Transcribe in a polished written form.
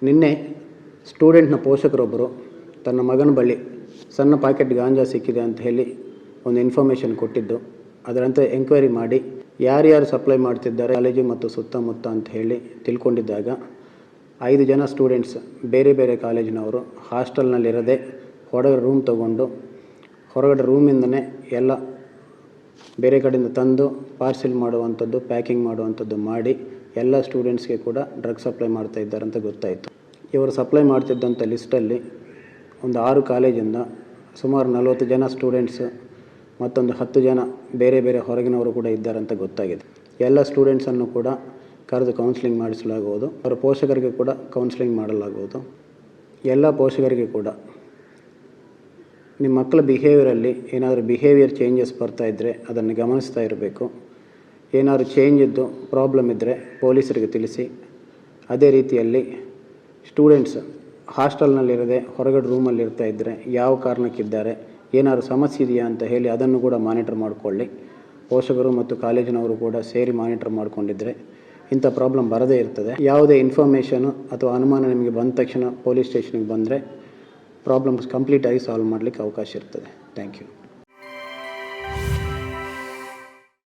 ನಿನ್ನೆ ಸ್ಟೂಡೆಂಟ್ನ ಪೋಷಕರೊಬ್ಬರು ತನ್ನ ಮಗನ ಬಳಿ ಸಣ್ಣ ಪ್ಯಾಕೆಟ್ ಗಾಂಜಾ ಸಿಕ್ಕಿದೆ ಅಂತ ಹೇಳಿ ಒಂದು ಇನ್ಫಾರ್ಮೇಷನ್ ಕೊಟ್ಟಿದ್ದು, ಅದರಂತೆ ಎಂಕ್ವೈರಿ ಮಾಡಿ ಯಾರ್ಯಾರು ಸಪ್ಲೈ ಮಾಡ್ತಿದ್ದಾರೆ ಕಾಲೇಜು ಮತ್ತು ಸುತ್ತಮುತ್ತ ಅಂತ ಹೇಳಿ ತಿಳ್ಕೊಂಡಿದ್ದಾಗ 5 ಜನ ಸ್ಟೂಡೆಂಟ್ಸ್ ಬೇರೆ ಬೇರೆ ಕಾಲೇಜಿನವರು ಹಾಸ್ಟೆಲ್ನಲ್ಲಿರದೆ ಹೊರಗಡೆ ರೂಮ್ ತೊಗೊಂಡು ಹೊರಗಡೆ ರೂಮಿಂದನೇ ಎಲ್ಲ ಬೇರೆ ಕಡೆಯಿಂದ ತಂದು ಪಾರ್ಸೆಲ್ ಮಾಡುವಂಥದ್ದು, ಪ್ಯಾಕಿಂಗ್ ಮಾಡುವಂಥದ್ದು ಮಾಡಿ ಎಲ್ಲ ಸ್ಟೂಡೆಂಟ್ಸ್ಗೆ ಕೂಡ ಡ್ರಗ್ ಸಪ್ಲೈ ಮಾಡ್ತಾ ಇದ್ದಾರೆ ಅಂತ ಗೊತ್ತಾಯಿತು. ಇವರು ಸಪ್ಲೈ ಮಾಡ್ತಿದ್ದಂಥ ಲಿಸ್ಟಲ್ಲಿ ಒಂದು 6 ಕಾಲೇಜಿಂದ ಸುಮಾರು 40 ಜನ ಸ್ಟೂಡೆಂಟ್ಸ್ ಮತ್ತೊಂದು 10 ಜನ ಬೇರೆ ಬೇರೆ ಹೊರಗಿನವರು ಕೂಡ ಇದ್ದಾರೆ ಅಂತ ಗೊತ್ತಾಗಿದೆ. ಎಲ್ಲ ಸ್ಟೂಡೆಂಟ್ಸನ್ನು ಕೂಡ ಕರೆದು ಕೌನ್ಸಿಲಿಂಗ್ ಮಾಡಿಸಲಾಗುವುದು. ಅವರ ಪೋಷಕರಿಗೆ ಕೂಡ ಕೌನ್ಸಿಲಿಂಗ್ ಮಾಡಲಾಗುವುದು. ಎಲ್ಲ ಪೋಷಕರಿಗೆ ಕೂಡ ನಿಮ್ಮ ಮಕ್ಕಳ ಬಿಹೇವಿಯರಲ್ಲಿ ಏನಾದರೂ ಬಿಹೇವಿಯರ್ ಚೇಂಜಸ್ ಬರ್ತಾ ಇದ್ದರೆ ಅದನ್ನು ಗಮನಿಸ್ತಾ ಇರಬೇಕು. ಏನಾದರೂ ಚೇಂಜ್ ಇದ್ದು ಪ್ರಾಬ್ಲಮ್ ಇದ್ದರೆ ಪೊಲೀಸರಿಗೆ ತಿಳಿಸಿ. ಅದೇ ರೀತಿಯಲ್ಲಿ ಸ್ಟೂಡೆಂಟ್ಸ್ ಹಾಸ್ಟೆಲ್ನಲ್ಲಿರದೆ ಹೊರಗಡೆ ರೂಮಲ್ಲಿ ಇರ್ತಾ ಇದ್ದರೆ ಯಾವ ಕಾರಣಕ್ಕಿದ್ದಾರೆ, ಏನಾದರೂ ಸಮಸ್ಯೆ ಇದೆಯಾ ಅಂತ ಹೇಳಿ ಅದನ್ನು ಕೂಡ ಮಾನಿಟರ್ ಮಾಡಿಕೊಳ್ಳಿ. ಪೋಷಕರು ಮತ್ತು ಕಾಲೇಜಿನವರು ಕೂಡ ಸೇರಿ ಮಾನಿಟರ್ ಮಾಡಿಕೊಂಡಿದ್ದರೆ ಇಂಥ ಪ್ರಾಬ್ಲಮ್ ಬರದೇ ಇರ್ತದೆ. ಯಾವುದೇ ಇನ್ಫಾರ್ಮೇಷನು ಅಥವಾ ಅನುಮಾನ ನಿಮಗೆ ಬಂದ ತಕ್ಷಣ ಪೊಲೀಸ್ ಸ್ಟೇಷನ್ಗೆ ಬಂದರೆ ಪ್ರಾಬ್ಲಮ್ಸ್ ಕಂಪ್ಲೀಟಾಗಿ ಸಾಲ್ವ್ ಮಾಡಲಿಕ್ಕೆ ಅವಕಾಶ ಇರ್ತದೆ. Thank you.